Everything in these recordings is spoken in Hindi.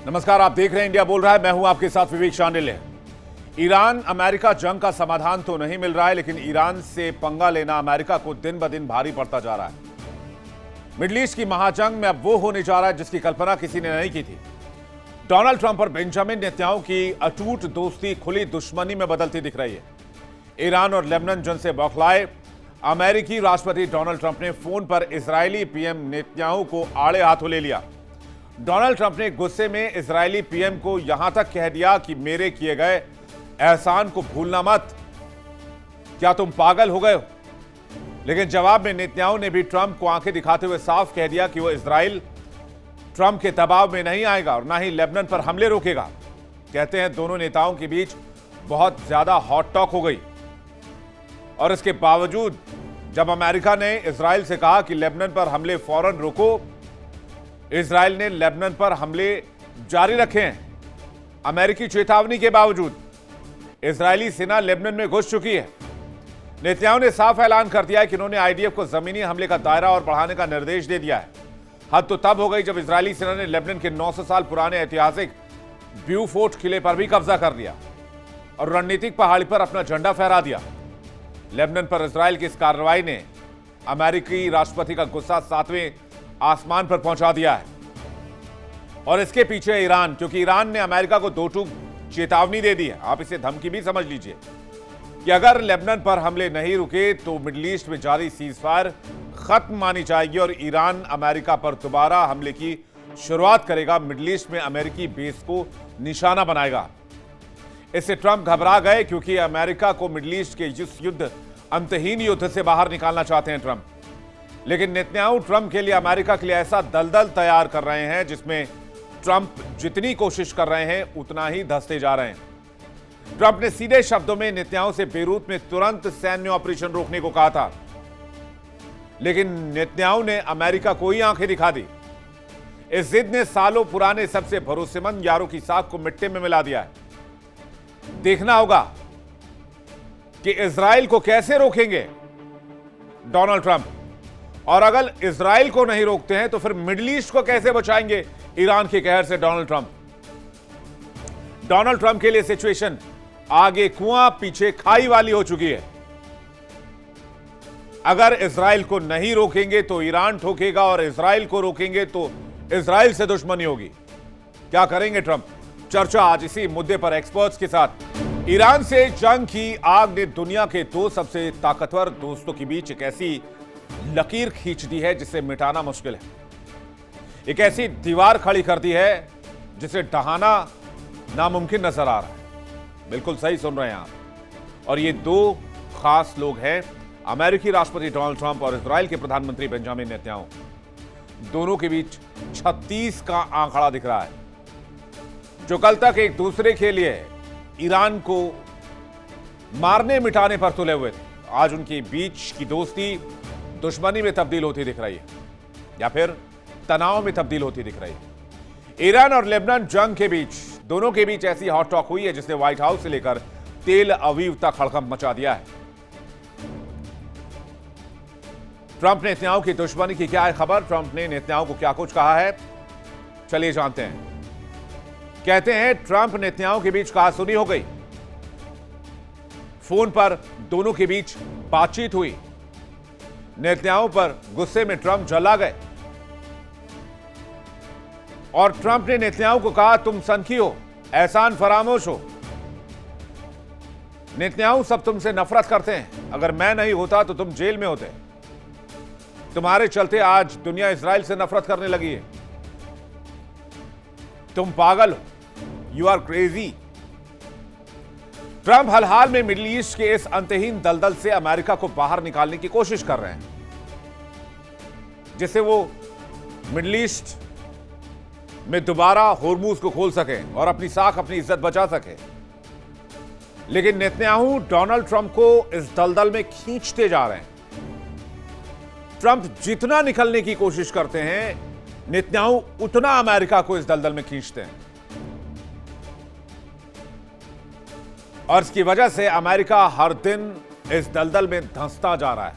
नमस्कार, आप देख रहे हैं इंडिया बोल रहा है। मैं हूं आपके साथ विवेक शांडिल्य। ईरान अमेरिका जंग का समाधान तो नहीं मिल रहा है, लेकिन ईरान से पंगा लेना अमेरिका को दिन ब दिन भारी पड़ता जा रहा है। मिडिल ईस्ट की महाजंग में अब वो होने जा रहा है जिसकी कल्पना किसी ने नहीं की थी। डोनाल्ड ट्रंप और बेंजामिन नेतन्याहू की अटूट दोस्ती खुली दुश्मनी में बदलती दिख रही है। ईरान और लेबनान जंग से बौखलाए अमेरिकी राष्ट्रपति डोनाल्ड ट्रंप ने फोन पर इजरायली पीएम नेतन्याहू को आड़े हाथों ले लिया। डोनाल्ड ट्रंप ने गुस्से में इजरायली पीएम को यहां तक कह दिया कि मेरे किए गए एहसान को भूलना मत, क्या तुम पागल हो गए हो। लेकिन जवाब में नेतन्याहू ने भी ट्रंप को आंखें दिखाते हुए साफ कह दिया कि वो इजराइल ट्रंप के दबाव में नहीं आएगा और ना ही लेबनान पर हमले रोकेगा। कहते हैं दोनों नेताओं के बीच बहुत ज्यादा हॉट टॉक हो गई और इसके बावजूद जब अमेरिका ने इजराइल से कहा कि लेबनान पर हमले फौरन रोको, इजराइल ने लेबनान पर हमले जारी रखे हैं। अमेरिकी चेतावनी के बावजूद इजरायली सेना लेबनान में घुस चुकी है। नेतन्याहू ने साफ ऐलान कर दिया है कि उन्होंने आईडीएफ को जमीनी हमले का दायरा और बढ़ाने का निर्देश दे दिया है। हद तो तब हो गई जब इजरायली सेना ने लेबनान के 900 साल पुराने ऐतिहासिक ब्यूफोर्ट किले पर भी कब्जा कर लिया और रणनीतिक पहाड़ी पर अपना झंडा फहरा दिया। लेबनान पर इजराइल की इस कार्रवाई ने अमेरिकी राष्ट्रपति का गुस्सा 7वें आसमान पर पहुंचा दिया है। और इसके पीछे ईरान, क्योंकि ईरान ने अमेरिका को दो टूक चेतावनी दे दी है। आप इसे धमकी भी समझ लीजिए कि अगर लेबनान पर हमले नहीं रुके तो मिडिल ईस्ट में जारी सीजफायर खत्म मानी जाएगी और ईरान अमेरिका पर दोबारा हमले की शुरुआत करेगा। मिडिल ईस्ट में अमेरिकी बेस को निशाना बनाएगा। इससे ट्रंप घबरा गए क्योंकि अमेरिका को मिडिल ईस्ट के इस युद्ध, अंतहीन युद्ध से बाहर निकालना चाहते हैं ट्रंप। लेकिन नेतन्याहू ट्रंप के लिए, अमेरिका के लिए ऐसा दलदल तैयार कर रहे हैं जिसमें ट्रंप जितनी कोशिश कर रहे हैं उतना ही धंसते जा रहे हैं। ट्रंप ने सीधे शब्दों में नेतन्याहू से बेरूत में तुरंत सैन्य ऑपरेशन रोकने को कहा था, लेकिन नेतन्याहू ने अमेरिका को ही आंखें दिखा दी। इस जिद ने सालों पुराने सबसे भरोसेमंद यारों की साख को मिट्टी में मिला दिया है। देखना होगा कि इजराइल को कैसे रोकेंगे डोनाल्ड ट्रंप, और अगर इजराइल को नहीं रोकते हैं तो फिर मिडिल ईस्ट को कैसे बचाएंगे ईरान के कहर से डोनाल्ड ट्रंप। डोनाल्ड ट्रंप के लिए सिचुएशन आगे कुआं पीछे खाई वाली हो चुकी है। अगर इजराइल को नहीं रोकेंगे तो ईरान ठोकेगा और इजराइल को रोकेंगे तो इजराइल से दुश्मनी होगी। क्या करेंगे ट्रंप? चर्चा आज इसी मुद्दे पर एक्सपर्ट्स के साथ। ईरान से जंग की आग ने दुनिया के दो सबसे ताकतवर दोस्तों के बीच एक ऐसी लकीर खींच दी है जिसे मिटाना मुश्किल है। एक ऐसी दीवार खड़ी कर दी है जिसे ढहाना नामुमकिन नजर आ रहा है। बिल्कुल सही सुन रहे हैं आप। और ये दो खास लोग हैं, अमेरिकी राष्ट्रपति डोनाल्ड ट्रंप और इजराइल के प्रधानमंत्री बेंजामिन नेतन्याहू। दोनों के बीच 36 का आंकड़ा दिख रहा है। जो कल तक एक दूसरे के लिए ईरान को मारने मिटाने पर तुले हुए थे, आज उनके बीच की दोस्ती दुश्मनी में तब्दील होती दिख रही है या फिर तनाव में तब्दील होती दिख रही है। ईरान और लेबनान जंग के बीच, दोनों के बीच ऐसी हॉट टॉक हुई है जिसने व्हाइट हाउस से लेकर तेल अवीव तक हड़कंप मचा दिया है। ट्रंप ने नेतन्याहू की दुश्मनी की क्या है खबर? ट्रंप ने नेतन्याहू को क्या कुछ कहा है, चलिए जानते हैं। कहते हैं ट्रंप नेतन्याहू के बीच कहासुनी हो गई। फोन पर दोनों के बीच बातचीत हुई। नेतन्याहू पर गुस्से में ट्रंप जला गए और ट्रंप ने नेतन्याहू को कहा तुम सनकी हो, एहसान फरामोश हो। नेतन्याहू सब तुमसे नफरत करते हैं, अगर मैं नहीं होता तो तुम जेल में होते। तुम्हारे चलते आज दुनिया इजराइल से नफरत करने लगी है। तुम पागल हो, यू आर क्रेजी। ट्रंप हाल में मिडिल ईस्ट के इस अंतहीन दलदल से अमेरिका को बाहर निकालने की कोशिश कर रहे हैं, जिससे वो मिडिल ईस्ट में दोबारा होर्मुज को खोल सके और अपनी साख, अपनी इज्जत बचा सके। लेकिन नेतन्याहू डोनाल्ड ट्रंप को इस दलदल में खींचते जा रहे हैं। ट्रंप जितना निकलने की कोशिश करते हैं, नेतन्याहू उतना अमेरिका को इस दलदल में खींचते हैं और इसकी वजह से अमेरिका हर दिन इस दलदल में धंसता जा रहा है।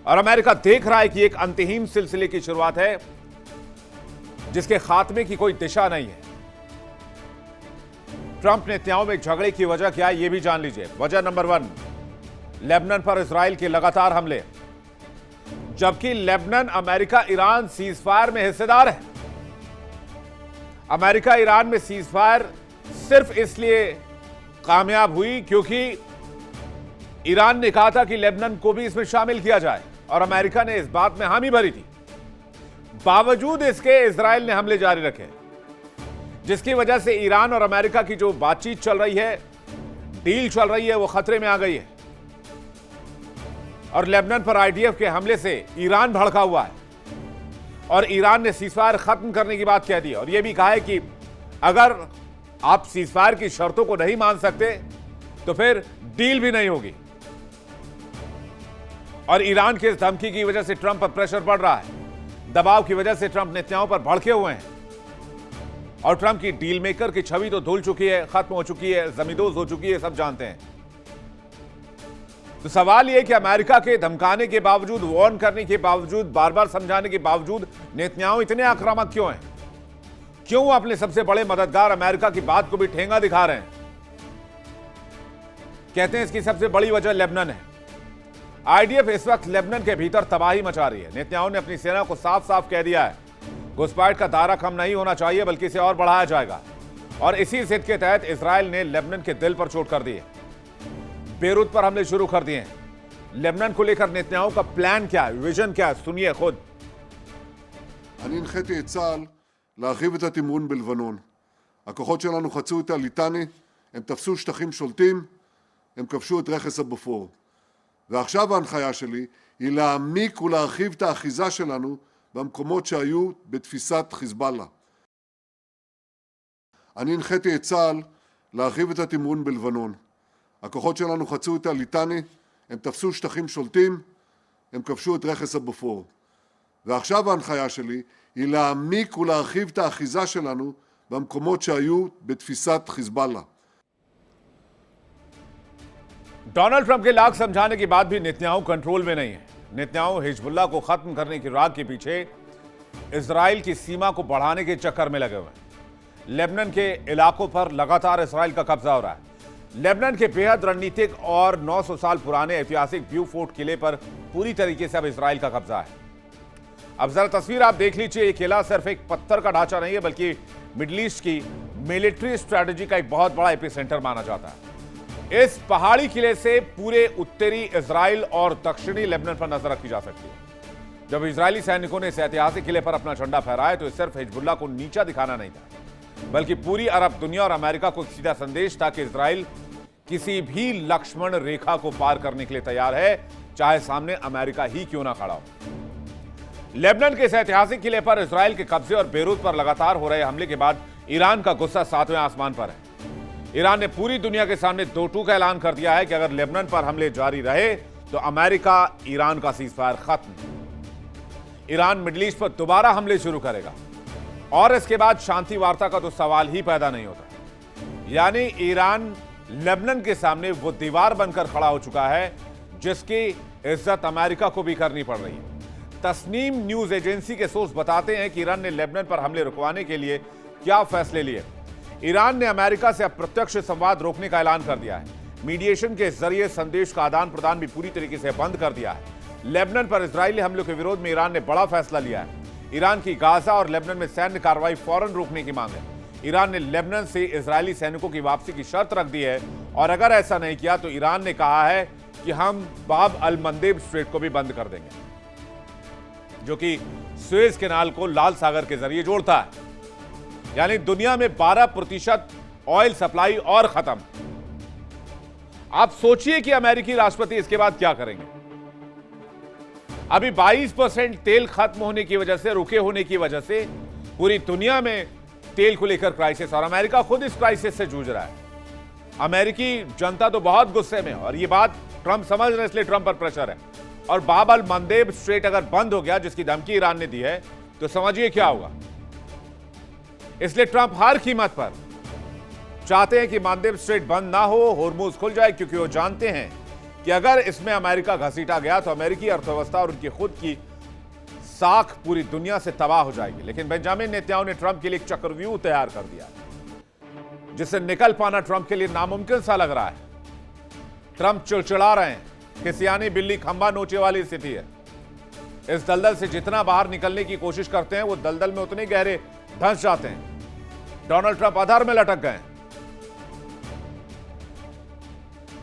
और अमेरिका देख रहा है कि एक अंतहीन सिलसिले की शुरुआत है जिसके खात्मे की कोई दिशा नहीं है। ट्रंप नेतन्याहू में झगड़े की वजह क्या है, यह भी जान लीजिए। वजह नंबर 1, लेबनान पर इजराइल के लगातार हमले। जबकि लेबनान अमेरिका ईरान सीजफायर में हिस्सेदार है। अमेरिका ईरान में सीजफायर सिर्फ इसलिए कामयाब हुई क्योंकि ईरान ने कहा था कि लेबनान को भी इसमें शामिल किया जाए और अमेरिका ने इस बात में हामी भरी थी। बावजूद इसके इजराइल ने हमले जारी रखे, जिसकी वजह से ईरान और अमेरिका की जो बातचीत चल रही है, डील चल रही है, वो खतरे में आ गई है। और लेबनान पर आईडीएफ के हमले से ईरान भड़का हुआ है और ईरान ने सीजफायर खत्म करने की बात कह दी और यह भी कहा है कि अगर आप सीजफायर की शर्तों को नहीं मान सकते तो फिर डील भी नहीं होगी। और ईरान की इस धमकी की वजह से ट्रंप पर प्रेशर बढ़ रहा है। दबाव की वजह से ट्रंप नेतन्याहू पर भड़के हुए हैं और ट्रंप की डील मेकर की छवि तो धुल चुकी है, खत्म हो चुकी है, जमींदोज हो चुकी है, सब जानते हैं। तो सवाल यह कि अमेरिका के धमकाने के बावजूद, वार्न करने के बावजूद, बार बार समझाने के बावजूद नेतन्याहू इतने आक्रामक क्यों हैं? क्यों अपने सबसे बड़े मददगार अमेरिका की बात को भी ठेंगा दिखा रहे हैं? कहते हैं इसकी सबसे बड़ी वजह लेबनान है। आईडीएफ इस वक्त लेबनान के भीतर तबाही मचा रही है। नेतन्याहू ने अपनी सेना को साफ साफ कह दिया है, घुसपैठ का दायरा कम नहीं होना चाहिए बल्कि इसे और बढ़ाया जाएगा। और इसी जिद के तहत इजराइल ने लेबनान के दिल पर चोट कर दी है। बेरूत पर हमले शुरू कर दिए हैं। लेबनान को लेकर नेतन्याहू का प्लान क्या है, विजन क्या है, सुनिए खुद। אני הנחיתי את צה"ל להרחיב את התמרון בלבנון. הכוחות שלנו חצו את הליטני, הם תפסו שטחים שולטים, הם כבשו את רכס הבופור. ועכשיו ההנחיה שלי היא להעמיק ולהרחיב את האחיזה שלנו במקומות שהיו בתפיסת חיזבאללה. אני הנחיתי את צה"ל להרחיב את התמרון בלבנון. הכוחות שלנו חצו את הליטני, הם תפסו שטחים שולטים, הם כבשו את רכס הבופור. ועכשיו ההנחיה שלי היא להעמיק ולהרחיב את האחיזה שלנו במקומות שהיו בתפיסת חיזבאללה. डोनाल्ड ट्रंप के लाख समझाने के बाद भी नेतन्याहू कंट्रोल में नहीं है। नेतन्याहू हिजबुल्लाह को खत्म करने की राग के पीछे इजराइल की सीमा को बढ़ाने के चक्कर में लगे हुए हैं। लेबनान के इलाकों पर लगातार इजराइल का कब्जा हो रहा है। लेबनान के बेहद रणनीतिक और 900 साल पुराने ऐतिहासिक ब्यूफोर्ट किले पर पूरी तरीके से अब इजराइल का कब्जा है। अब जरा तस्वीर आप देख लीजिए। ये किला सिर्फ एक पत्थर का ढांचा नहीं है बल्कि मिडिल ईस्ट की मिलिट्री स्ट्रैटेजी का एक बहुत बड़ा एपिसेंटर माना जाता है। इस पहाड़ी किले से पूरे उत्तरी इजराइल और दक्षिणी लेबनान पर नजर रखी जा सकती है। जब इजरायली सैनिकों ने इस ऐतिहासिक किले पर अपना झंडा फहराया तो सिर्फ हिजबुल्लाह को नीचा दिखाना नहीं था बल्कि पूरी अरब दुनिया और अमेरिका को एक सीधा संदेश था कि इजराइल किसी भी लक्ष्मण रेखा को पार करने के लिए तैयार है, चाहे सामने अमेरिका ही क्यों ना खड़ा हो। लेबनान के इस ऐतिहासिक किले पर इजराइल के कब्जे और बेरूत पर लगातार हो रहे हमले के बाद ईरान का गुस्सा 7वें आसमान पर है। ईरान ने पूरी दुनिया के सामने दो टूक का ऐलान कर दिया है कि अगर लेबनान पर हमले जारी रहे तो अमेरिका ईरान का सीजफायर खत्म। ईरान मिडिल ईस्ट पर दोबारा हमले शुरू करेगा और इसके बाद शांति वार्ता का तो सवाल ही पैदा नहीं होता। यानी ईरान लेबनान के सामने वो दीवार बनकर खड़ा हो चुका है जिसकी इज्जत अमेरिका को भी करनी पड़ रही है। तस्नीम न्यूज एजेंसी के सोर्स बताते हैं कि ईरान ने लेबनान पर हमले रुकवाने के लिए क्या फैसले लिए। ईरान ने अमेरिका से अप्रत्यक्ष संवाद रोकने का ऐलान कर दिया है। मीडिएशन के जरिए संदेश का आदान प्रदान भी पूरी तरीके से बंद कर दिया है। लेबनान पर इजरायली हमलों के विरोध में ईरान ने बड़ा फैसला लिया है। ईरान की गाजा और लेबनान में सैन्य कार्रवाई फौरन रोकने की मांग है। ईरान ने लेबनान से इजरायली सैनिकों की वापसी की शर्त रख दी है और अगर ऐसा नहीं किया तो ईरान ने कहा है कि हम बाब अल मंदेब स्ट्रेट को भी बंद कर देंगे, जो कि सुएज कैनाल को लाल सागर के जरिए जोड़ता है। यानी दुनिया में 12% ऑयल सप्लाई और खत्म। आप सोचिए कि अमेरिकी राष्ट्रपति इसके बाद क्या करेंगे। अभी 22% तेल खत्म होने की वजह से, रुके होने की वजह से पूरी दुनिया में तेल को लेकर क्राइसिस और अमेरिका खुद इस क्राइसिस से जूझ रहा है। अमेरिकी जनता तो बहुत गुस्से में और ये बात ट्रंप समझ रहे हैं, इसलिए ट्रंप पर प्रेशर है। और बाब अल मंदेब स्ट्रेट अगर बंद हो गया, जिसकी धमकी ईरान ने दी है, तो समझिए क्या होगा। इसलिए ट्रंप हर कीमत पर चाहते हैं कि मंदेब स्ट्रेट बंद ना हो, होर्मुज खुल जाए, क्योंकि वो जानते हैं कि अगर इसमें अमेरिका घसीटा गया तो अमेरिकी अर्थव्यवस्था और उनकी खुद की साख पूरी दुनिया से तबाह हो जाएगी। लेकिन बेंजामिन नेतन्याहू ने ट्रंप के लिए एक चक्रव्यूह तैयार कर दिया, जिससे निकल पाना ट्रंप के लिए नामुमकिन सा लग रहा है। ट्रंप चिड़चिड़ा रहे हैं कि सियानी बिल्ली खंबा नोचे वाली स्थिति है। इस दलदल से जितना बाहर निकलने की कोशिश करते हैं, वो दलदल में उतने गहरे धंस जाते हैं। डोनाल्ड ट्रंप अधर में लटक गए।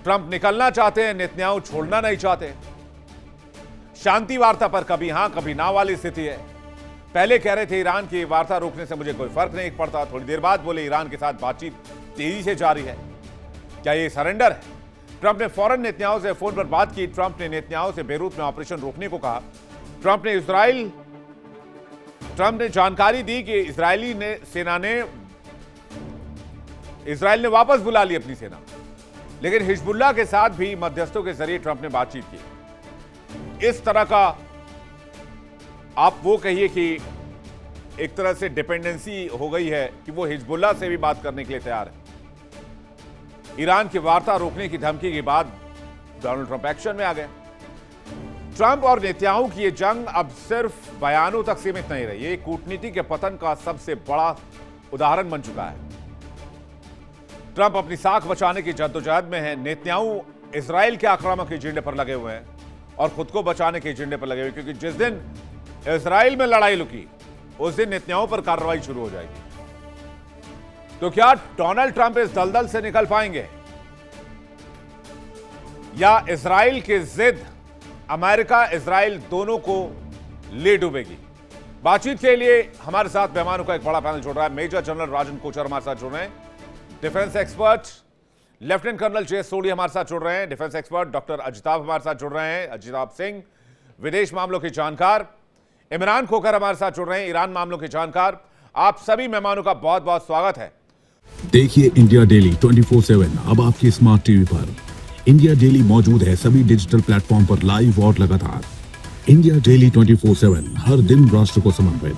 ट्रंप निकलना चाहते हैं, नेतन्याहू छोड़ना नहीं चाहते। शांति वार्ता पर कभी हां कभी ना वाली स्थिति है। पहले कह रहे थे ईरान की वार्ता रोकने से मुझे कोई फर्क नहीं पड़ता, थोड़ी देर बाद बोले ईरान के साथ बातचीत तेजी से जारी है। क्या ये सरेंडर है? ट्रंप ने फौरन नेतन्याहू से फोन पर बात की। ट्रंप ने नेतन्याहू से बेरूत में ऑपरेशन रोकने को कहा। ट्रंप ने जानकारी दी कि इजराइल ने वापस बुला ली अपनी सेना, लेकिन हिजबुल्लाह के साथ भी मध्यस्थों के जरिए ट्रंप ने बातचीत की। इस तरह का आप वो कहिए कि एक तरह से डिपेंडेंसी हो गई है कि वो हिजबुल्लाह से भी बात करने के लिए तैयार है। ईरान की वार्ता रोकने की धमकी के बाद डोनाल्ड ट्रंप एक्शन में आ गए। ट्रंप और नेतन्याहू की ये जंग अब सिर्फ बयानों तक सीमित नहीं रही, ये कूटनीति के पतन का सबसे बड़ा उदाहरण बन चुका है। ट्रंप अपनी साख बचाने की जद्दोजहद में है। नेतन्याहू इजराइल के आक्रामक एजेंडे पर लगे हुए हैं और खुद को बचाने के एजेंडे पर लगे हुए, क्योंकि जिस दिन इजराइल में लड़ाई लुकी उस दिन नेतन्याहू पर कार्रवाई शुरू हो जाएगी। तो क्या डोनाल्ड ट्रंप इस दलदल से निकल पाएंगे, या इजराइल की जिद अमेरिका इजराइल दोनों को ले डूबेगी? बातचीत के लिए हमारे साथ मेहमानों का एक बड़ा पैनल जुड़ रहा है। मेजर जनरल राजन कोचर हमारे साथ जुड़ रहे हैं, defence expert lieutenant colonel J Sodhi हमारे साथ जुड़ रहे हैं, डिफेंस एक्सपर्ट डॉक्टर अजिताभ हमारे साथ जुड़ रहे हैं, अजिताभ सिंह विदेश मामलों के जानकार, इमरान खोखर हमारे साथ जुड़ रहे हैं, ईरान मामलों के जानकार। आप सभी मेहमानों का बहुत बहुत स्वागत है। देखिए इंडिया डेली 24/7 अब आपकी स्मार्ट टीवी पर। इंडिया डेली मौजूद है सभी डिजिटल प्लेटफॉर्म पर लाइव और लगातार। इंडिया डेली 24/7 हर दिन राष्ट्र को समर्पित।